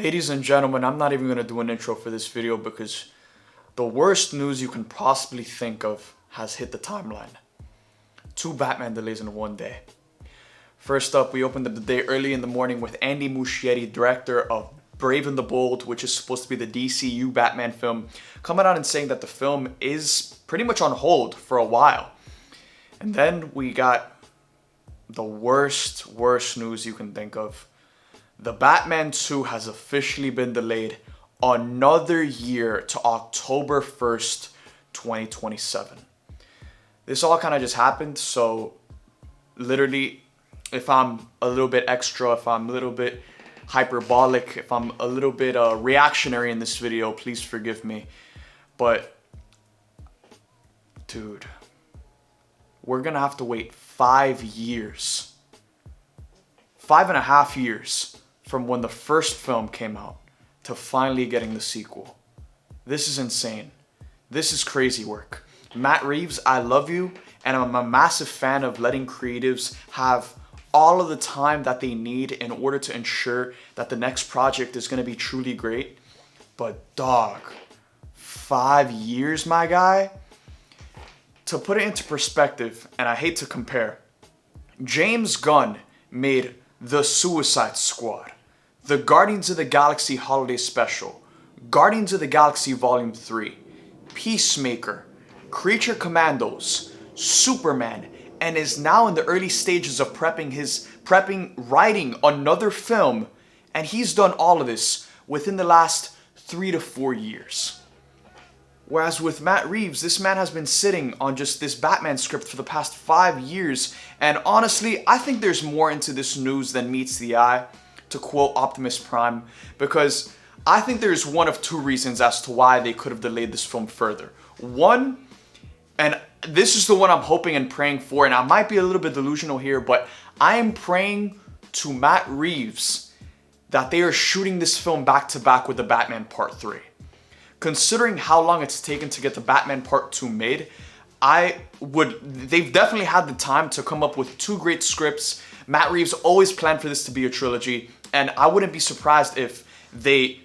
Ladies and gentlemen, I'm not even going to do an intro for this video because the worst news you can possibly think of has hit the timeline. 2 Batman delays in one day. First up, we opened up the day early in the morning with Andy Muschietti, director of Brave and the Bold, which is supposed to be the DCU Batman film, coming out and saying that the film is pretty much on hold for a while. And then we got the worst news you can think of. The Batman 2 has officially been delayed another year to October 1st, 2027. This all kind of just happened, so literally, if I'm a little bit extra, if I'm a little bit hyperbolic, if I'm a little bit reactionary in this video, please forgive me. But, dude, we're gonna have to wait 5 years. 5.5 years from when the first film came out to finally getting the sequel. This is insane. This is crazy work. Matt Reeves, I love you, and I'm a massive fan of letting creatives have all of the time that they need in order to ensure that the next project is going to be truly great. But dog, 5 years, my guy? To put it into perspective, and I hate to compare, James Gunn made The Suicide Squad, the Guardians of the Galaxy Holiday Special, Guardians of the Galaxy Volume 3, Peacemaker, Creature Commandos, Superman, and is now in the early stages of writing another film, and he's done all of this within the last 3 to 4 years. Whereas with Matt Reeves, this man has been sitting on just this Batman script for the past 5 years, and honestly, I think there's more into this news than meets the eye, to quote Optimus Prime, because I think there's one of 2 reasons as to why they could have delayed this film further. One, and this is the one I'm hoping and praying for, and I might be a little bit delusional here, but I am praying to Matt Reeves that they are shooting this film back to back with the Batman Part 3. Considering how long it's taken to get the Batman Part 2 made, they've definitely had the time to come up with 2 great scripts. Matt Reeves always planned for this to be a trilogy, and I wouldn't be surprised if the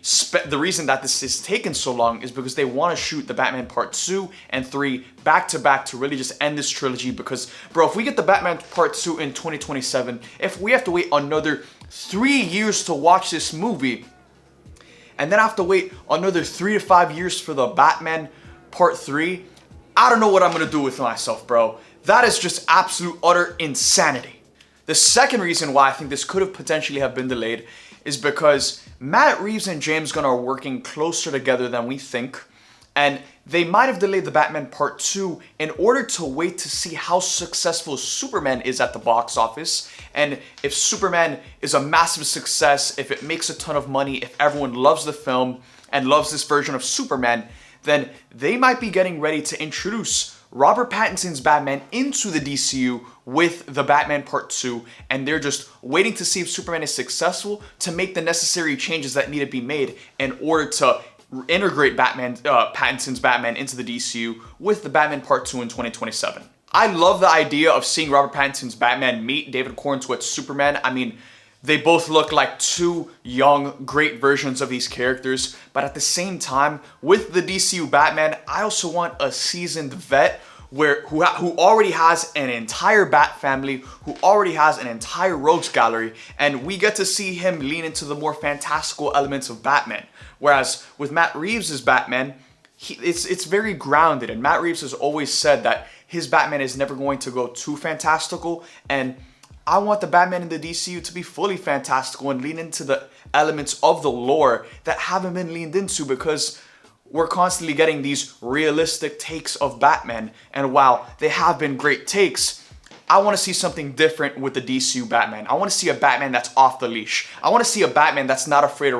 reason that this is taken so long is because they want to shoot the Batman Part 2 and 3 back to back to really just end this trilogy. Because, bro, if we get the Batman Part 2 in 2027, if we have to wait another 3 years to watch this movie, and then I have to wait another 3 to 5 years for the Batman Part 3, I don't know what I'm going to do with myself, bro. That is just absolute utter insanity. The second reason why I think this could have potentially have been delayed is because Matt Reeves and James Gunn are working closer together than we think, and they might have delayed the Batman Part 2 in order to wait to see how successful Superman is at the box office, and if Superman is a massive success, if it makes a ton of money, if everyone loves the film and loves this version of Superman, then they might be getting ready to introduce Robert Pattinson's Batman into the DCU with the Batman Part 2, and they're just waiting to see if Superman is successful to make the necessary changes that need to be made in order to integrate Pattinson's Batman into the DCU with the Batman Part 2 in 2027. I love the idea of seeing Robert Pattinson's Batman meet David Cornsweet's Superman. I mean, they both look like 2 young, great versions of these characters, but at the same time, with the DCU Batman, I also want a seasoned vet who already has an entire Bat family, who already has an entire rogues gallery, and we get to see him lean into the more fantastical elements of Batman. Whereas with Matt Reeves' Batman, it's very grounded, and Matt Reeves has always said that his Batman is never going to go too fantastical, and I want the Batman in the DCU to be fully fantastical and lean into the elements of the lore that haven't been leaned into, because we're constantly getting these realistic takes of Batman, and while they have been great takes, I want to see something different with the DCU Batman. I want to see a Batman that's off the leash. I want to see a Batman that's not afraid to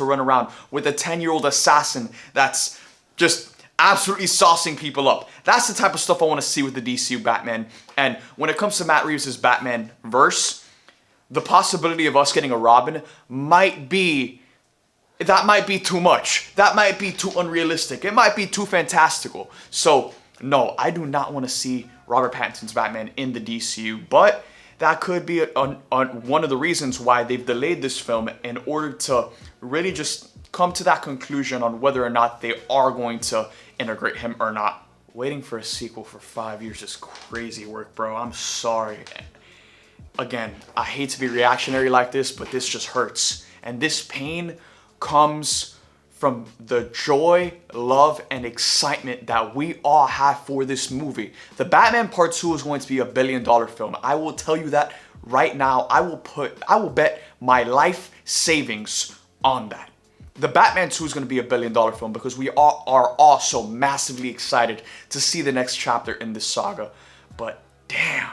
run around with a 10-year-old assassin that's just absolutely saucing people up. That's the type of stuff I want to see with the DCU Batman. And when it comes to Matt Reeves' Batman verse, the possibility of us getting a Robin might be too much. That might be too unrealistic. It might be too fantastical. So, no, I do not want to see Robert Pattinson's Batman in the DCU. But that could be one of the reasons why they've delayed this film, in order to really just come to that conclusion on whether or not they are going to integrate him or not. Waiting for a sequel for 5 years is crazy work, bro. I'm sorry. Again, I hate to be reactionary like this, but this just hurts. And this pain comes from the joy, love, and excitement that we all have for this movie. The Batman Part 2 is going to be $1 billion film. I will tell you that right now. I will bet my life savings on that. The Batman 2 is going to be $1 billion film, because we are all so massively excited to see the next chapter in this saga. But damn,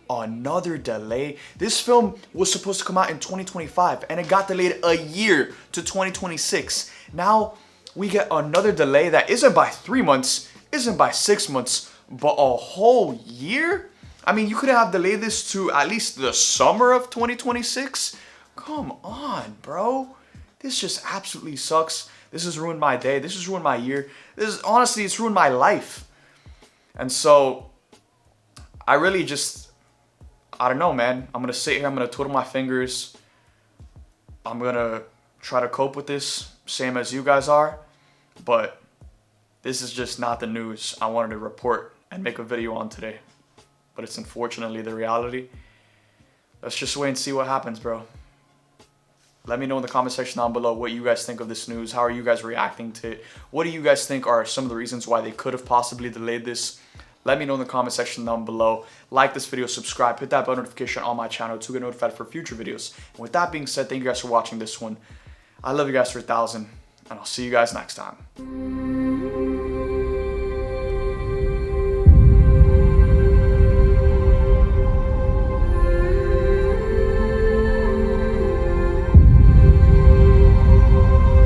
another delay. This film was supposed to come out in 2025 and it got delayed a year to 2026. Now we get another delay that isn't by 3 months, isn't by 6 months, but a whole year? I mean, you could have delayed this to at least the summer of 2026. Come on, bro. This just absolutely sucks. This has ruined my day. This has ruined my year. Honestly, it's ruined my life. And so I really just, I don't know, man. I'm gonna sit here, I'm gonna twiddle my fingers. I'm gonna try to cope with this, same as you guys are. But this is just not the news I wanted to report and make a video on today. But it's unfortunately the reality. Let's just wait and see what happens, bro. Let me know in the comment section down below what you guys think of this news. How are you guys reacting to it? What do you guys think are some of the reasons why they could have possibly delayed this? Let me know in the comment section down below. Like this video, subscribe, hit that bell notification on my channel to get notified for future videos. And with that being said, thank you guys for watching this one. I love you guys for 1,000, and I'll see you guys next time.